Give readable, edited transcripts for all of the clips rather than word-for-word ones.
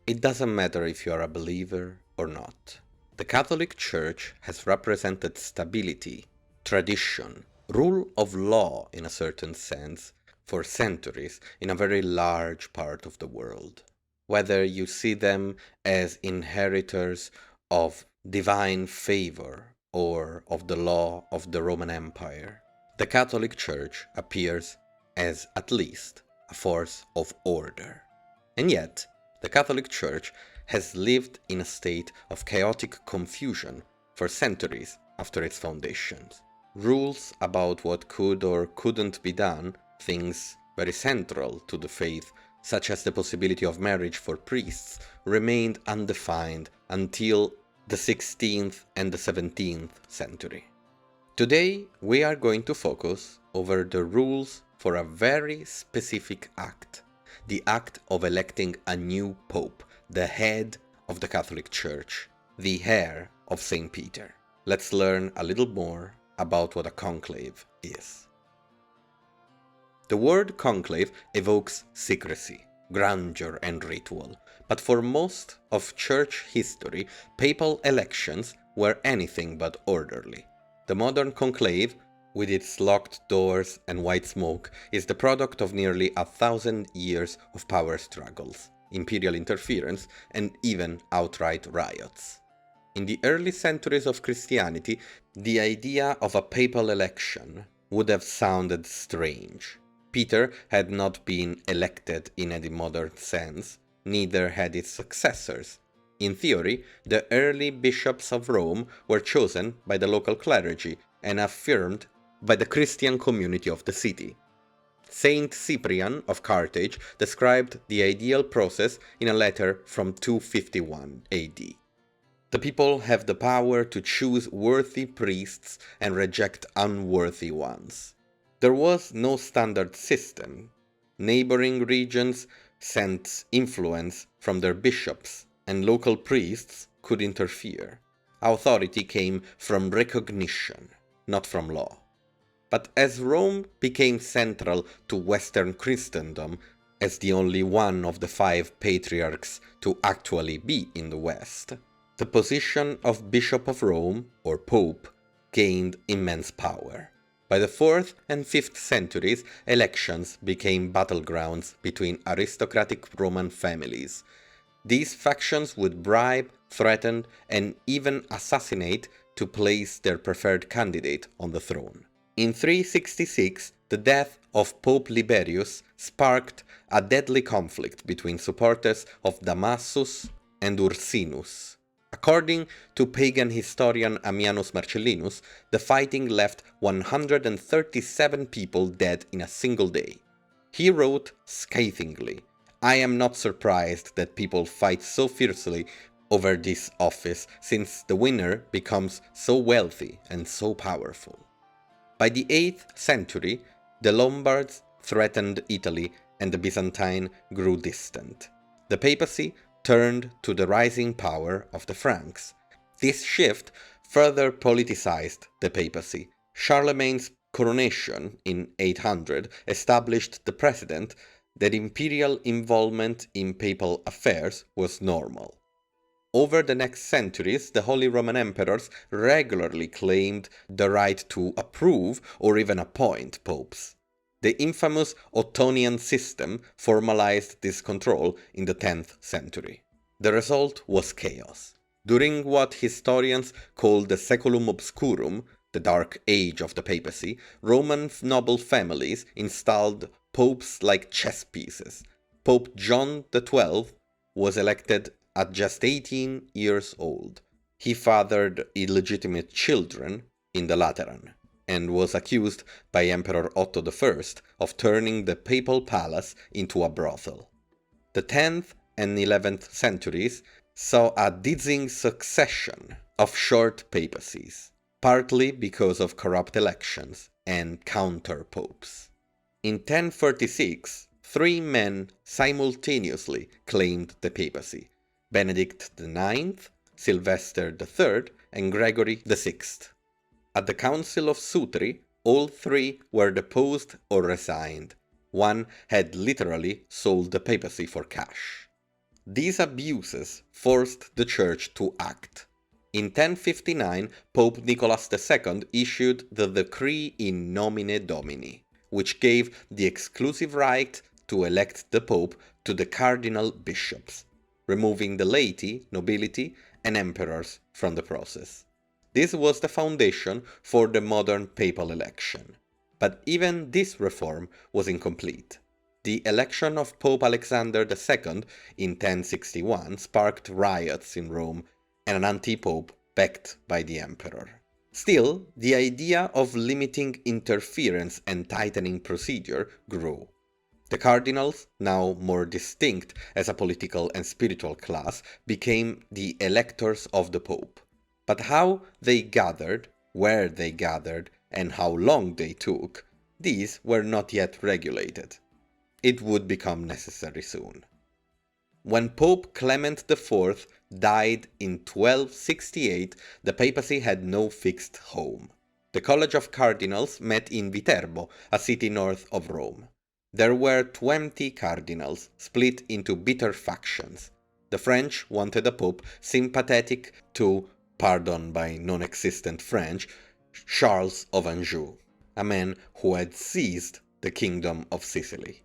It doesn't matter if you are a believer or not. The Catholic Church has represented stability, tradition, rule of law in a certain sense, for centuries in a very large part of the world. Whether you see them as inheritors of divine favor or of the law of the Roman Empire, the Catholic Church appears as at least a force of order. And yet, the Catholic Church has lived in a state of chaotic confusion for centuries after its foundations. Rules about what could or couldn't be done, things very central to the faith, such as the possibility of marriage for priests, remained undefined until the 16th and the 17th century. Today, we are going to focus over the rules for a very specific act, the act of electing a new pope, the head of the Catholic Church, the heir of St. Peter. Let's learn a little more about what a conclave is. The word conclave evokes secrecy, grandeur, and ritual, but for most of church history, papal elections were anything but orderly. The modern conclave, with its locked doors and white smoke, is the product of nearly 1,000 years of power struggles, imperial interference, and even outright riots. In the early centuries of Christianity, the idea of a papal election would have sounded strange. Peter had not been elected in any modern sense, neither had his successors. In theory, the early bishops of Rome were chosen by the local clergy and affirmed by the Christian community of the city. Saint Cyprian of Carthage described the ideal process in a letter from 251 AD. The people have the power to choose worthy priests and reject unworthy ones. There was no standard system. Neighboring regions sent influence from their bishops, and local priests could interfere. Authority came from recognition, not from law. But as Rome became central to Western Christendom, as the only one of the 5 patriarchs to actually be in the West, the position of Bishop of Rome, or Pope, gained immense power. By the 4th and 5th centuries, elections became battlegrounds between aristocratic Roman families. These factions would bribe, threaten, and even assassinate to place their preferred candidate on the throne. In 366, the death of Pope Liberius sparked a deadly conflict between supporters of Damasus and Ursinus. According to pagan historian Ammianus Marcellinus, the fighting left 137 people dead in a single day. He wrote scathingly, "I am not surprised that people fight so fiercely over this office, since the winner becomes so wealthy and so powerful." By the 8th century, the Lombards threatened Italy and the Byzantine grew distant. The papacy turned to the rising power of the Franks. This shift further politicized the papacy. Charlemagne's coronation in 800 established the precedent that imperial involvement in papal affairs was normal. Over the next centuries, the Holy Roman Emperors regularly claimed the right to approve or even appoint popes. The infamous Ottonian system formalized this control in the 10th century. The result was chaos. During what historians call the Saeculum Obscurum, the Dark Age of the papacy, Roman noble families installed popes like chess pieces. Pope John XII was elected at just 18 years old. He fathered illegitimate children in the Lateran, and was accused by Emperor Otto I of turning the papal palace into a brothel. The 10th and 11th centuries saw a dizzying succession of short papacies, partly because of corrupt elections and counter-popes. In 1046, 3 men simultaneously claimed the papacy: Benedict IX, Sylvester III, and Gregory VI. At the Council of Sutri, all 3 were deposed or resigned. One had literally sold the papacy for cash. These abuses forced the Church to act. In 1059, Pope Nicholas II issued the Decree in Nomine Domini, which gave the exclusive right to elect the Pope to the cardinal bishops, removing the laity, nobility, and emperors from the process. This was the foundation for the modern papal election. But even this reform was incomplete. The election of Pope Alexander II in 1061 sparked riots in Rome and an anti-pope backed by the emperor. Still, the idea of limiting interference and tightening procedure grew. The cardinals, now more distinct as a political and spiritual class, became the electors of the pope. But how they gathered, where they gathered, and how long they took, these were not yet regulated. It would become necessary soon. When Pope Clement IV died in 1268, the papacy had no fixed home. The College of Cardinals met in Viterbo, a city north of Rome. There were 20 cardinals, split into bitter factions. The French wanted a pope sympathetic to, pardon by non-existent French, Charles of Anjou, a man who had seized the kingdom of Sicily.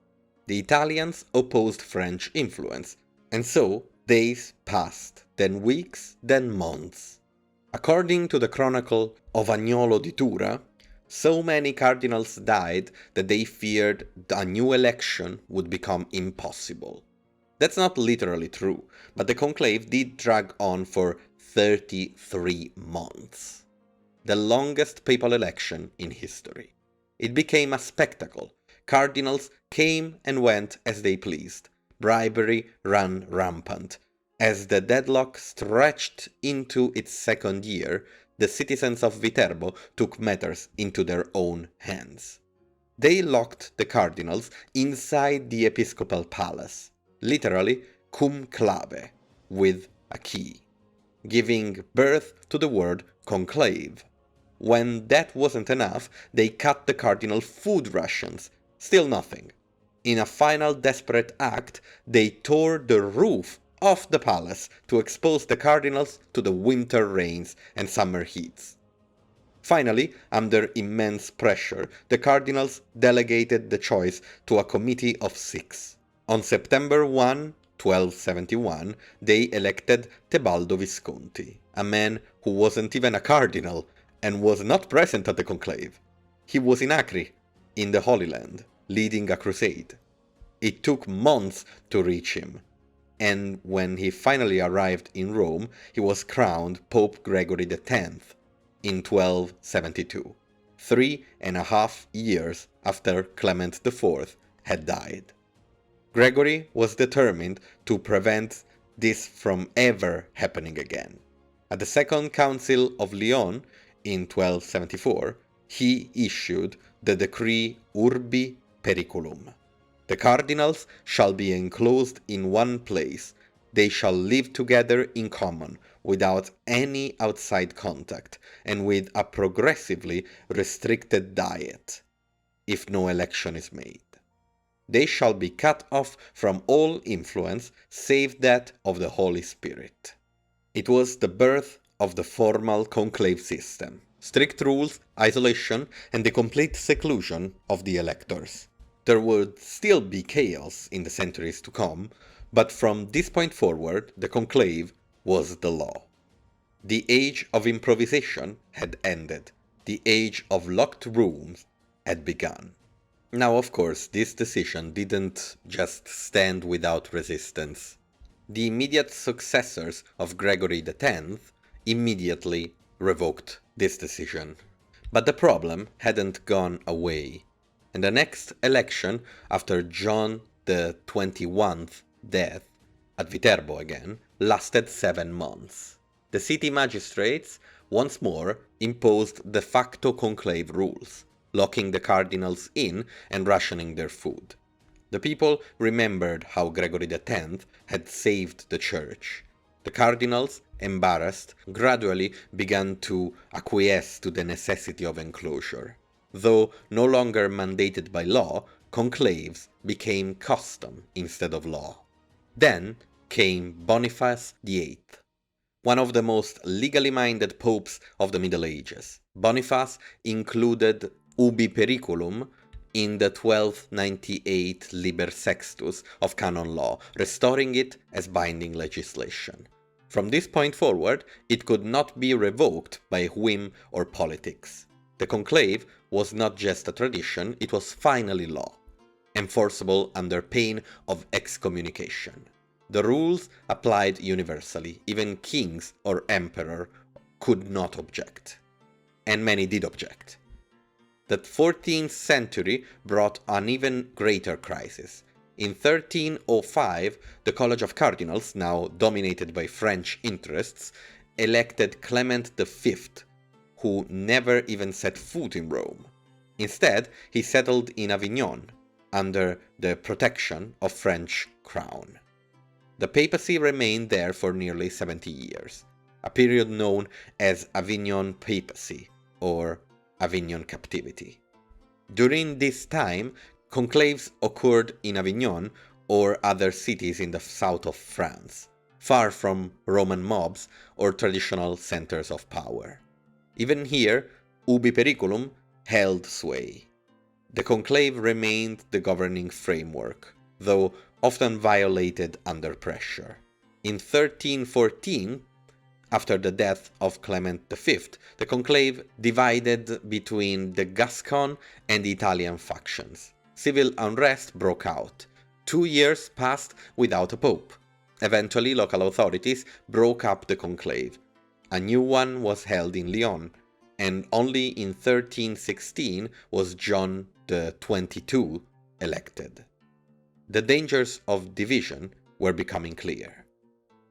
The Italians opposed French influence, and so days passed, then weeks, then months. According to the chronicle of Agnolo di Tura, so many cardinals died that they feared a new election would become impossible. That's not literally true, but the conclave did drag on for 33 months. The longest papal election in history. It became a spectacle. Cardinals came and went as they pleased. Bribery ran rampant. As the deadlock stretched into its second year, the citizens of Viterbo took matters into their own hands. They locked the cardinals inside the episcopal palace, literally Conclave, with a key, giving birth to the word conclave. When that wasn't enough, they cut the cardinal food rations. Still nothing. In a final desperate act, they tore the roof off the palace to expose the cardinals to the winter rains and summer heats. Finally, under immense pressure, the cardinals delegated the choice to a committee of 6. On September 1, 1271, they elected Tebaldo Visconti, a man who wasn't even a cardinal and was not present at the conclave. He was in Acre, in the Holy Land, leading a crusade. It took months to reach him, and when he finally arrived in Rome, he was crowned Pope Gregory X in 1272, 3.5 years after Clement IV had died. Gregory was determined to prevent this from ever happening again. At the Second Council of Lyon in 1274, he issued the decree Urbi Periculum. The cardinals shall be enclosed in one place. They shall live together in common, without any outside contact, and with a progressively restricted diet, if no election is made. They shall be cut off from all influence, save that of the Holy Spirit. It was the birth of the formal conclave system. Strict rules, isolation, and the complete seclusion of the electors. There would still be chaos in the centuries to come, but from this point forward, the conclave was the law. The age of improvisation had ended. The age of locked rooms had begun. Now, of course, this decision didn't just stand without resistance. The immediate successors of Gregory X immediately revoked this decision. But the problem hadn't gone away. And the next election, after Joan the 21st death, at Viterbo again, lasted 7 months. The city magistrates once more imposed de facto conclave rules, locking the cardinals in and rationing their food. The people remembered how Gregory X had saved the church. The cardinals, embarrassed, gradually began to acquiesce to the necessity of enclosure. Though no longer mandated by law, conclaves became custom instead of law. Then, came Boniface VIII, one of the most legally minded popes of the Middle Ages. Boniface included ubi periculum in the 1298 Liber Sextus of canon law, restoring it as binding legislation. From this point forward, it could not be revoked by whim or politics. The conclave was not just a tradition, it was finally law, enforceable under pain of excommunication. The rules applied universally, even kings or emperor could not object. And many did object. The 14th century brought an even greater crisis. In 1305, the College of Cardinals, now dominated by French interests, elected Clement V, who never even set foot in Rome. Instead, he settled in Avignon, under the protection of French crown. The papacy remained there for nearly 70 years, a period known as Avignon Papacy, or Avignon Captivity. During this time, conclaves occurred in Avignon or other cities in the south of France, far from Roman mobs or traditional centers of power. Even here, ubi periculum held sway. The conclave remained the governing framework, though often violated under pressure. In 1314, after the death of Clement V, the conclave divided between the Gascon and the Italian factions. Civil unrest broke out. 2 years passed without a pope. Eventually, local authorities broke up the conclave. A new one was held in Lyon, and only in 1316 was Joan XXII elected. The dangers of division were becoming clear.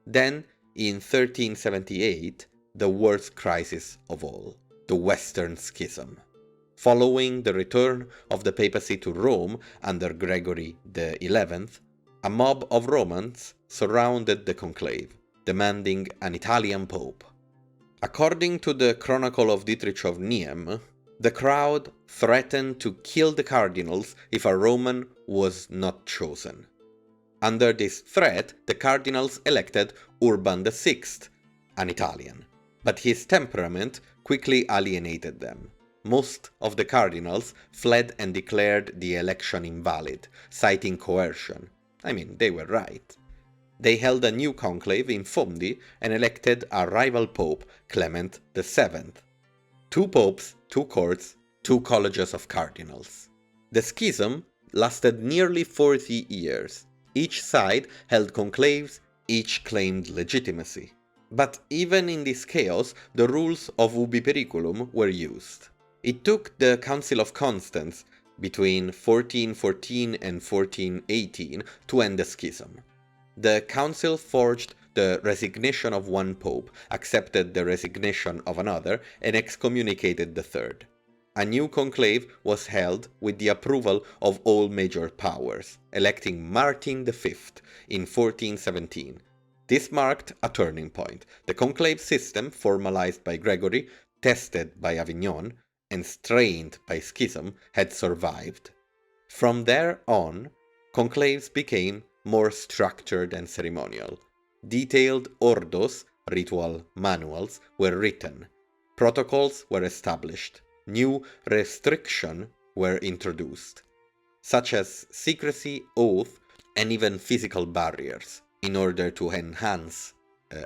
Then, in 1378, the worst crisis of all, the Western Schism. Following the return of the papacy to Rome under Gregory XI, a mob of Romans surrounded the conclave, demanding an Italian pope. According to the Chronicle of Dietrich of Niem, the crowd threatened to kill the cardinals if a Roman was not chosen. Under this threat, the cardinals elected Urban VI, an Italian, but his temperament quickly alienated them. Most of the cardinals fled and declared the election invalid, citing coercion. I mean, they were right. They held a new conclave in Fondi and elected a rival pope, Clement VII. 2 popes, 2 courts, 2 colleges of cardinals. The schism lasted nearly 40 years. Each side held conclaves, each claimed legitimacy. But even in this chaos, the rules of ubi periculum were used. It took the Council of Constance between 1414 and 1418 to end the schism. The council forged the resignation of one pope, accepted the resignation of another, and excommunicated the third. A new conclave was held with the approval of all major powers, electing Martin V in 1417. This marked a turning point. The conclave system, formalized by Gregory, tested by Avignon, and strained by schism, had survived. From there on, conclaves became more structured and ceremonial. Detailed ordos, ritual manuals, were written. Protocols were established. New restrictions were introduced, such as secrecy, oath, and even physical barriers, in order to enhance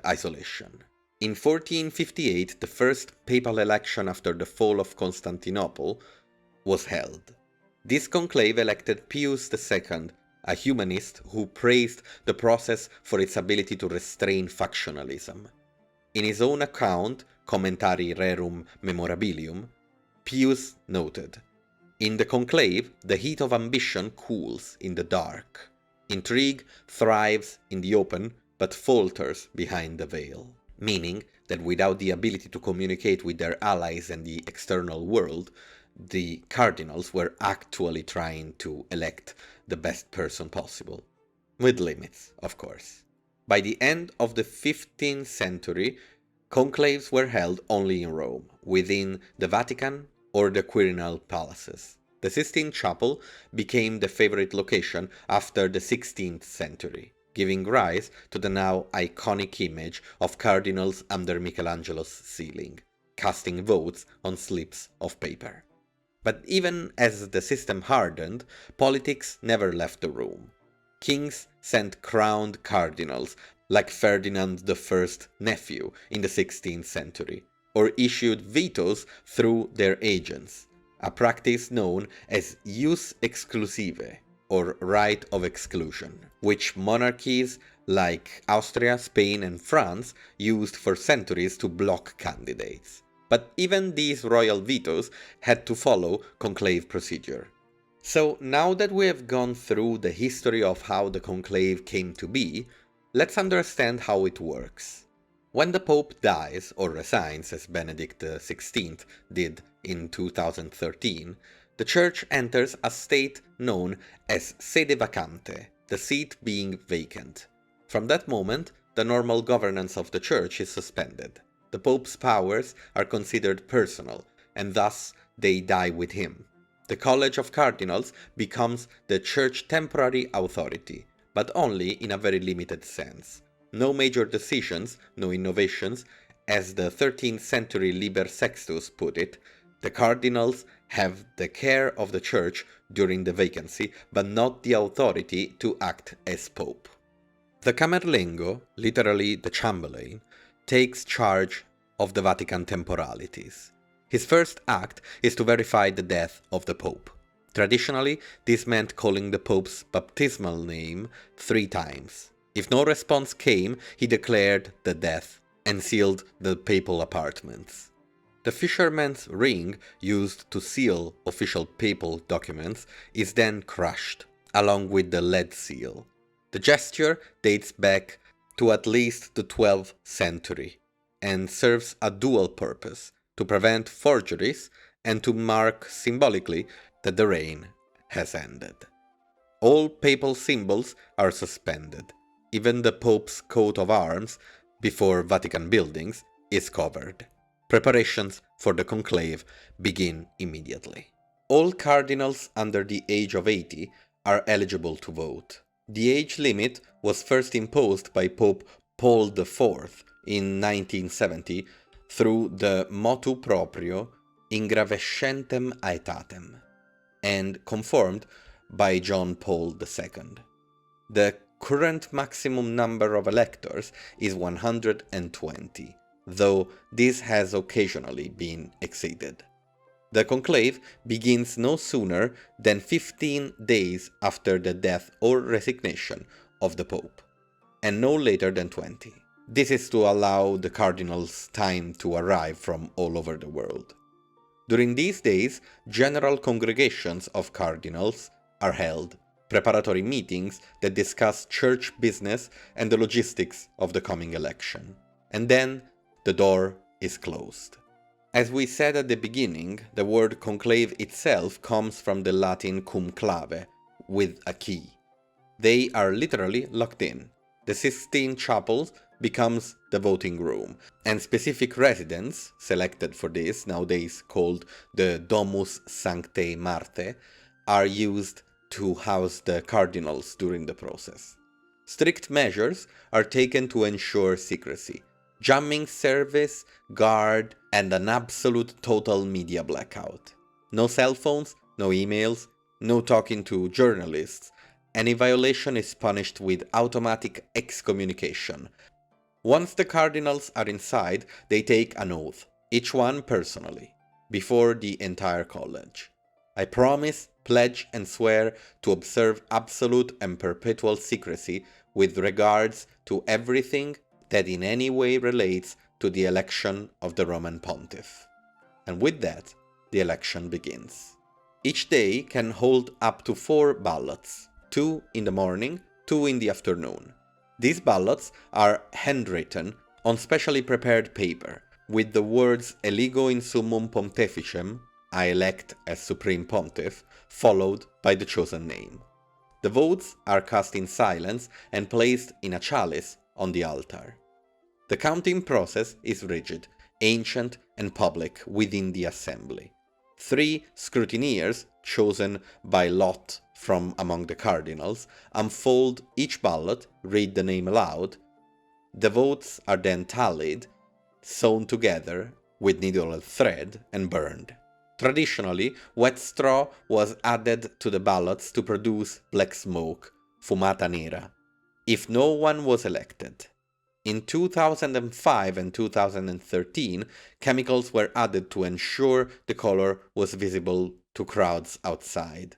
isolation. In 1458, the first papal election after the fall of Constantinople was held. This conclave elected Pius II, a humanist who praised the process for its ability to restrain factionalism. In his own account, Commentari Rerum Memorabilium, Pius noted, "In the conclave, the heat of ambition cools in the dark. Intrigue thrives in the open, but falters behind the veil." Meaning that without the ability to communicate with their allies and the external world, the cardinals were actually trying to elect the best person possible. With limits, of course. By the end of the 15th century, conclaves were held only in Rome, within the Vatican or the Quirinal palaces. The Sistine Chapel became the favorite location after the 16th century. giving rise to the now iconic image of cardinals under Michelangelo's ceiling, casting votes on slips of paper. But even as the system hardened, politics never left the room. Kings sent crowned cardinals, like Ferdinand I's nephew in the 16th century, or issued vetoes through their agents, a practice known as jus exclusive, or right of exclusion, which monarchies like Austria, Spain, and France used for centuries to block candidates. But even these royal vetoes had to follow conclave procedure. So now that we have gone through the history of how the conclave came to be, let's understand how it works. When the Pope dies or resigns, as Benedict XVI did in 2013, the Church enters a state known as sede vacante, the seat being vacant. From that moment, the normal governance of the Church is suspended. The Pope's powers are considered personal, and thus they die with him. The College of Cardinals becomes the Church temporary authority, but only in a very limited sense. No major decisions, no innovations. As the 13th century Liber Sextus put it, the cardinals have the care of the Church during the vacancy, but not the authority to act as Pope. The Camerlengo, literally the Chamberlain, takes charge of the Vatican temporalities. His first act is to verify the death of the Pope. Traditionally, this meant calling the Pope's baptismal name 3 times. If no response came, he declared the death and sealed the papal apartments. The fisherman's ring used to seal official papal documents is then crushed, along with the lead seal. The gesture dates back to at least the 12th century and serves a dual purpose: to prevent forgeries and to mark symbolically that the reign has ended. All papal symbols are suspended. Even the Pope's coat of arms, before Vatican buildings, is covered. Preparations for the conclave begin immediately. All cardinals under the age of 80 are eligible to vote. The age limit was first imposed by Pope Paul IV in 1970 through the motu proprio Ingravescentem aetatem, and confirmed by John Paul II. The current maximum number of electors is 120, though this has occasionally been exceeded. The conclave begins no sooner than 15 days after the death or resignation of the Pope, and no later than 20. This is to allow the cardinals time to arrive from all over the world. During these days, general congregations of cardinals are held, preparatory meetings that discuss church business and the logistics of the coming election. And then the door is closed. As we said at the beginning, the word conclave itself comes from the Latin cum clave, with a key. They are literally locked in. The Sistine Chapel becomes the voting room, and specific residents, selected for this, nowadays called the Domus Sanctae Marthae, are used to house the cardinals during the process. Strict measures are taken to ensure secrecy: jamming service, guard, and an absolute total media blackout. No cell phones, no emails, no talking to journalists. Any violation is punished with automatic excommunication. Once the cardinals are inside, they take an oath, each one personally, before the entire college. I promise, pledge, and swear to observe absolute and perpetual secrecy with regards to everything that in any way relates to the election of the Roman Pontiff. And with that, the election begins. Each day can hold up to 4 ballots, 2 in the morning, 2 in the afternoon. These ballots are handwritten on specially prepared paper, with the words Eligo in summum pontificem, I elect as Supreme Pontiff, followed by the chosen name. The votes are cast in silence and placed in a chalice on the altar. The counting process is rigid, ancient, and public within the assembly. 3 scrutineers, chosen by lot from among the cardinals, unfold each ballot, read the name aloud. The votes are then tallied, sewn together with needle and thread, and burned. Traditionally, wet straw was added to the ballots to produce black smoke, fumata nera, if no one was elected. In 2005 and 2013, chemicals were added to ensure the color was visible to crowds outside.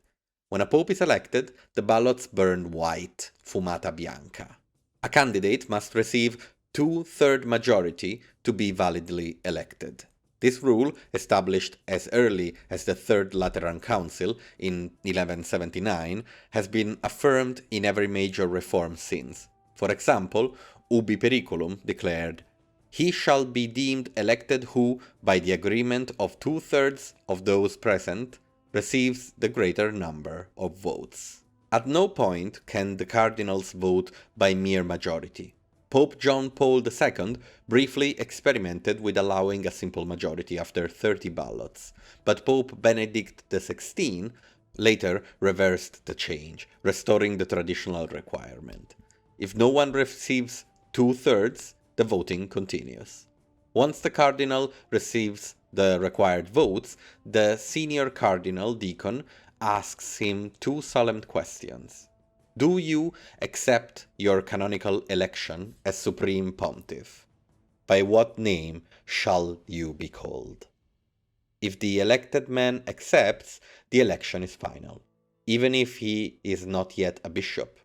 When a pope is elected, the ballots burn white, fumata bianca. A candidate must receive 2/3 majority to be validly elected. This rule, established as early as the Third Lateran Council in 1179, has been affirmed in every major reform since. For example, Ubi Periculum declared, "He shall be deemed elected who, by the agreement of 2/3 of those present, receives the greater number of votes." At no point can the cardinals vote by mere majority. Pope John Paul II briefly experimented with allowing a simple majority after 30 ballots, but Pope Benedict XVI later reversed the change, restoring the traditional requirement. If no one receives 2/3, the voting continues. Once the cardinal receives the required votes, the senior cardinal deacon asks him two solemn questions. Do you accept your canonical election as Supreme Pontiff? By what name shall you be called? If the elected man accepts, the election is final, even if he is not yet a bishop.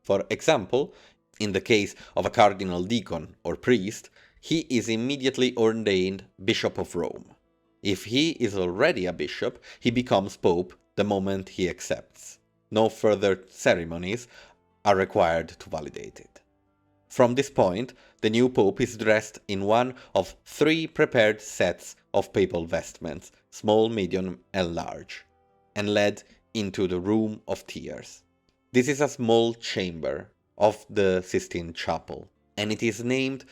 For example, in the case of a cardinal deacon or priest, he is immediately ordained Bishop of Rome. If he is already a bishop, he becomes pope the moment he accepts. No further ceremonies are required to validate it. From this point, the new pope is dressed in one of 3 prepared sets of papal vestments, small, medium, and large, and led into the Room of Tears. This is a small chamber of the Sistine Chapel, and it is named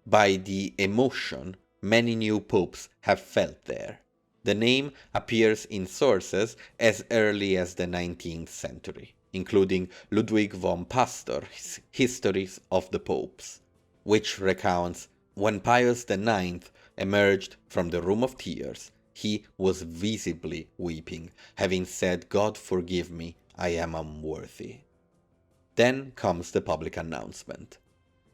by the emotion many new popes have felt there. The name appears in sources as early as the 19th century, including Ludwig von Pastor's Histories of the Popes, which recounts when Pius IX emerged from the Room of Tears, he was visibly weeping, having said, "God forgive me, I am unworthy." Then comes the public announcement.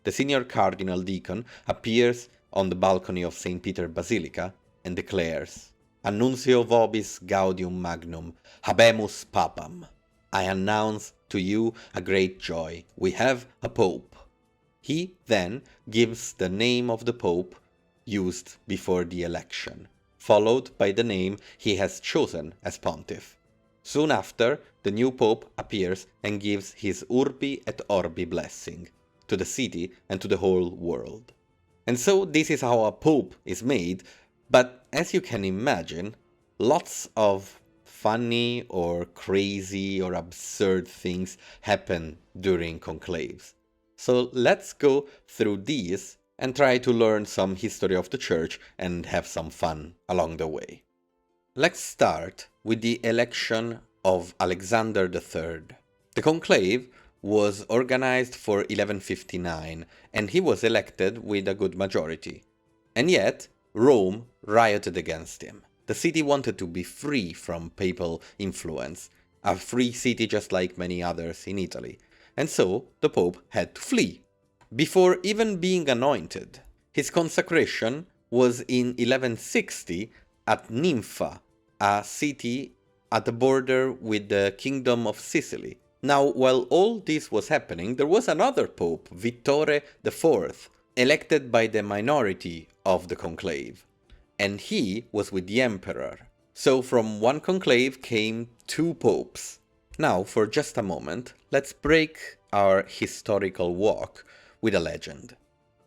The senior cardinal deacon appears on the balcony of St. Peter Basilica and declares, "Annuncio vobis gaudium magnum, habemus papam." I announce to you a great joy. We have a pope. He then gives the name of the pope used before the election, followed by the name he has chosen as pontiff. Soon after, the new pope appears and gives his Urbi et Orbi blessing to the city and to the whole world. And so this is how a pope is made, but as you can imagine, lots of funny or crazy or absurd things happen during conclaves. So let's go through these and try to learn some history of the church and have some fun along the way. Let's start with the election of Alexander III. The conclave was organized for 1159 and he was elected with a good majority. And yet, Rome rioted against him. The city wanted to be free from papal influence, a free city just like many others in Italy, and so the Pope had to flee. Before even being anointed, his consecration was in 1160 at Nympha, a city at the border with the Kingdom of Sicily. Now, while all this was happening, there was another Pope, Vittore IV, elected by the minority of the conclave, and he was with the emperor. So from one conclave came 2 popes. Now, for just a moment, let's break our historical walk with a legend.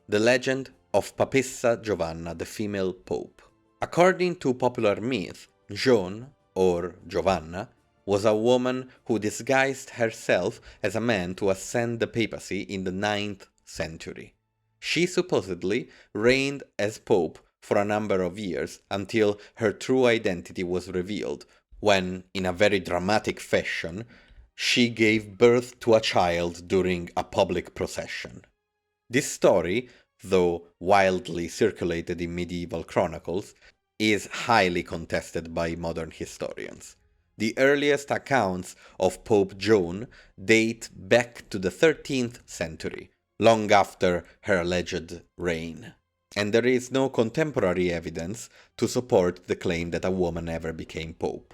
The legend of Papissa Giovanna, the female pope. According to popular myth, Joan, or Giovanna, was a woman who disguised herself as a man to ascend the papacy in the 9th century. She supposedly reigned as pope for a number of years until her true identity was revealed, when, in a very dramatic fashion, she gave birth to a child during a public procession. This story, though widely circulated in medieval chronicles, is highly contested by modern historians. The earliest accounts of Pope Joan date back to the 13th century, long after her alleged reign, and there is no contemporary evidence to support the claim that a woman ever became pope.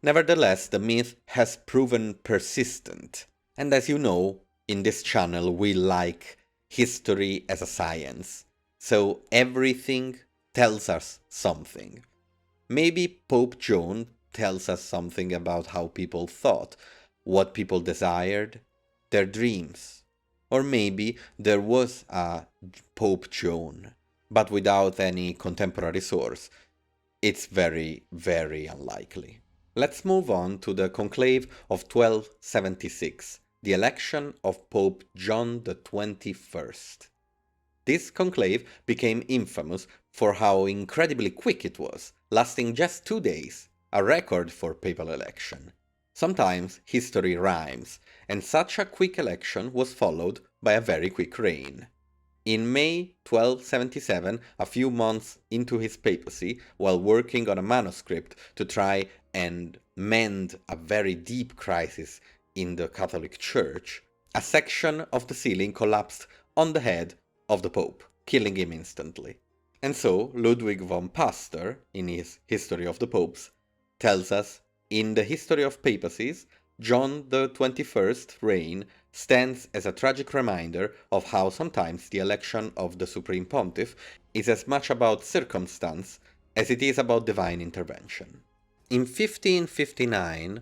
Nevertheless, the myth has proven persistent, and as you know, in this channel we like history as a science, so everything tells us something. Maybe Pope Joan tells us something about how people thought, what people desired, their dreams. Or maybe there was a Pope Joan, but without any contemporary source. It's very, very unlikely. Let's move on to the Conclave of 1276, the election of Pope John the 21st. This conclave became infamous for how incredibly quick it was, lasting just 2 days, a record for papal election. Sometimes history rhymes, and such a quick election was followed by a very quick reign. In May 1277, a few months into his papacy, while working on a manuscript to try and mend a very deep crisis in the Catholic Church, a section of the ceiling collapsed on the head of the Pope, killing him instantly. And so Ludwig von Pastor, in his History of the Popes, tells us, in the history of papacies, John the 21st reign stands as a tragic reminder of how sometimes the election of the Supreme Pontiff is as much about circumstance as it is about divine intervention. In 1559,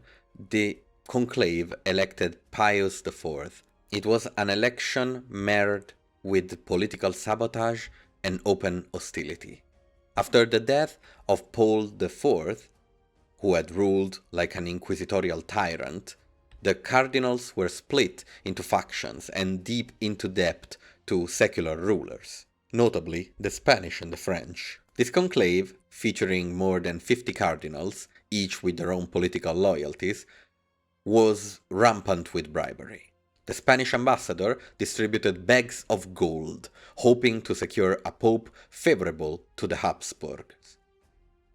the Conclave elected Pius IV. It was an election marred with political sabotage and open hostility. After the death of Paul IV, who had ruled like an inquisitorial tyrant, the cardinals were split into factions and deep into debt to secular rulers, notably the Spanish and the French. This conclave, featuring more than 50 cardinals, each with their own political loyalties, was rampant with bribery. The Spanish ambassador distributed bags of gold, hoping to secure a pope favorable to the Habsburgs.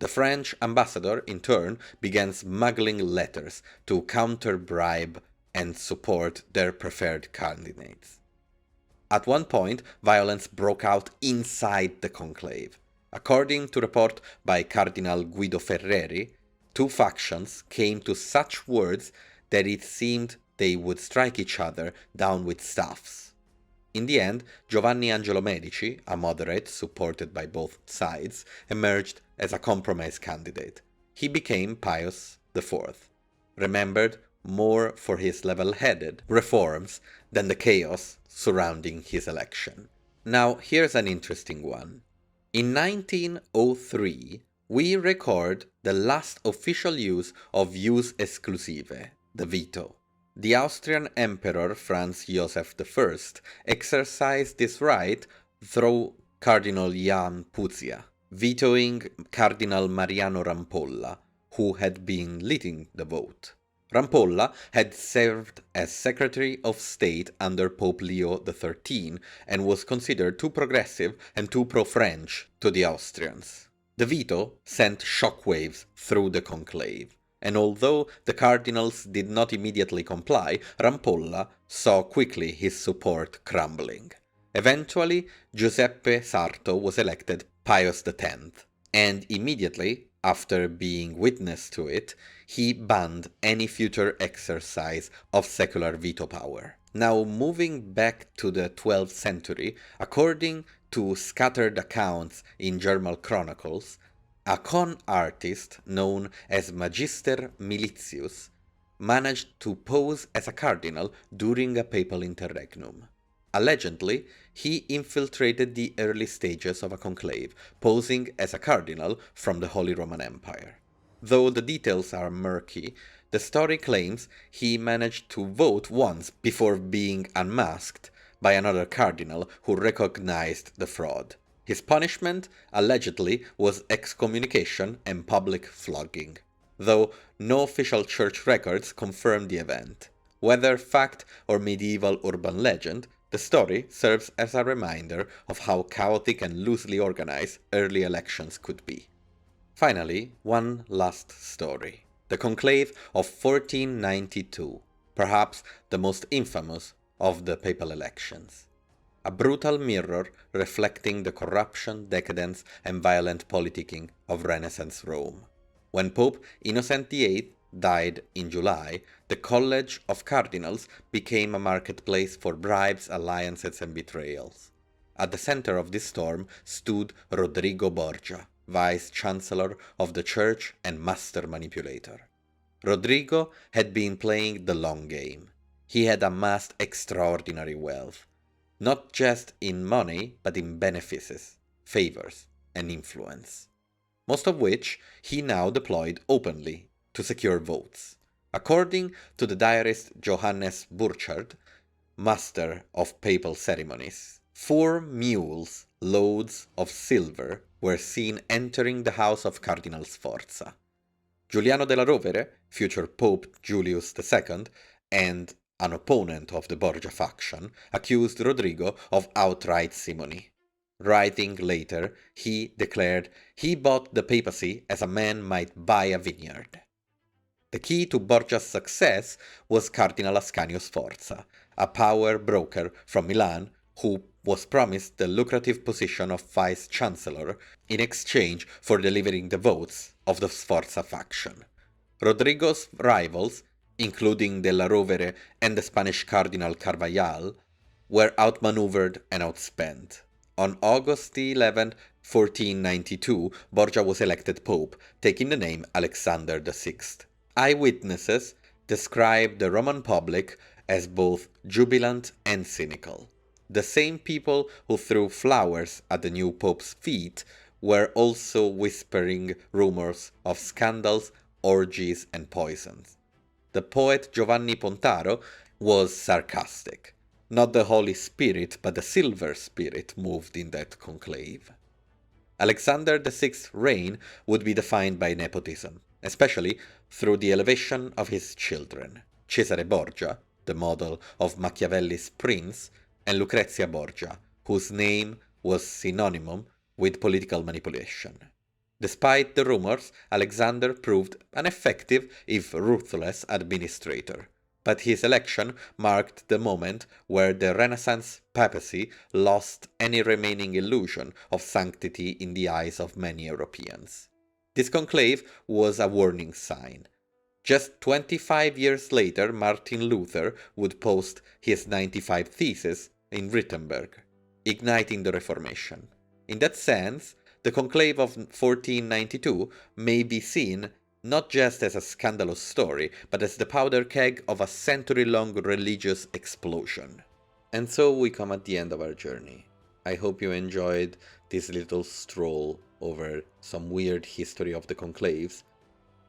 The French ambassador, in turn, began smuggling letters to counter-bribe and support their preferred candidates. At one point, violence broke out inside the conclave. According to report by Cardinal Guido Ferreri, two factions came to such words that it seemed they would strike each other down with staffs. In the end, Giovanni Angelo Medici, a moderate supported by both sides, emerged as a compromise candidate. He became Pius IV, remembered more for his level-headed reforms than the chaos surrounding his election. Now, here's an interesting one. In 1903, we record the last official use of jus exclusive, the veto. The Austrian Emperor Franz Joseph I exercised this right through Cardinal Jan Puzia, vetoing Cardinal Mariano Rampolla, who had been leading the vote. Rampolla had served as Secretary of State under Pope Leo XIII and was considered too progressive and too pro-French to the Austrians. The veto sent shockwaves through the conclave, and although the cardinals did not immediately comply, Rampolla saw quickly his support crumbling. Eventually, Giuseppe Sarto was elected Pius X, and immediately after being witness to it, he banned any future exercise of secular veto power. Now, moving back to the 12th century, according to scattered accounts in German chronicles, a con artist known as Magister Militius managed to pose as a cardinal during a papal interregnum. Allegedly, he infiltrated the early stages of a conclave, posing as a cardinal from the Holy Roman Empire. Though the details are murky, the story claims he managed to vote once before being unmasked by another cardinal who recognized the fraud. His punishment, allegedly, was excommunication and public flogging, though no official church records confirm the event. Whether fact or medieval urban legend, the story serves as a reminder of how chaotic and loosely organized early elections could be. Finally, one last story. The Conclave of 1492, perhaps the most infamous of the papal elections. A brutal mirror reflecting the corruption, decadence, and violent politicking of Renaissance Rome. When Pope Innocent VIII died in July, the College of Cardinals became a marketplace for bribes, alliances, and betrayals. At the center of this storm stood Rodrigo Borgia, vice-chancellor of the church and master manipulator. Rodrigo had been playing the long game. He had amassed extraordinary wealth, not just in money, but in benefices, favors, and influence, most of which he now deployed openly to secure votes. According to the diarist Johannes Burchard, master of papal ceremonies, 4 mules loads of silver were seen entering the house of Cardinal Sforza. Giuliano della Rovere, future Pope Julius II, and an opponent of the Borgia faction, accused Rodrigo of outright simony. Writing later, he declared he bought the papacy as a man might buy a vineyard. The key to Borgia's success was Cardinal Ascanio Sforza, a power broker from Milan who was promised the lucrative position of vice-chancellor in exchange for delivering the votes of the Sforza faction. Rodrigo's rivals, including Della Rovere and the Spanish Cardinal Carvajal, were outmaneuvered and outspent. On August 11, 1492, Borgia was elected pope, taking the name Alexander VI. Eyewitnesses describe the Roman public as both jubilant and cynical. The same people who threw flowers at the new pope's feet were also whispering rumors of scandals, orgies, and poisons. The poet Giovanni Pontaro was sarcastic. Not the Holy Spirit, but the Silver Spirit moved in that conclave. Alexander VI's reign would be defined by nepotism, especially through the elevation of his children, Cesare Borgia, the model of Machiavelli's prince, and Lucrezia Borgia, whose name was synonymous with political manipulation. Despite the rumors, Alexander proved an effective, if ruthless, administrator, but his election marked the moment where the Renaissance papacy lost any remaining illusion of sanctity in the eyes of many Europeans. This conclave was a warning sign. Just 25 years later, Martin Luther would post his 95 Theses in Wittenberg, igniting the Reformation. In that sense, the Conclave of 1492 may be seen not just as a scandalous story, but as the powder keg of a century-long religious explosion. And so we come at the end of our journey. I hope you enjoyed this little stroll over some weird history of the conclaves,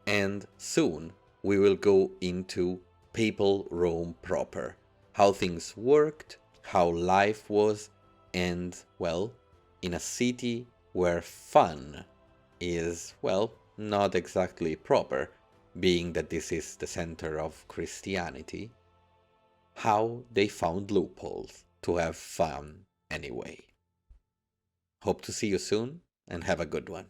and soon we will go into Papal Rome proper, how things worked, how life was, and, well, in a city where fun is, well, not exactly proper, being that this is the center of Christianity, how they found loopholes to have fun anyway. Hope to see you soon, and have a good one.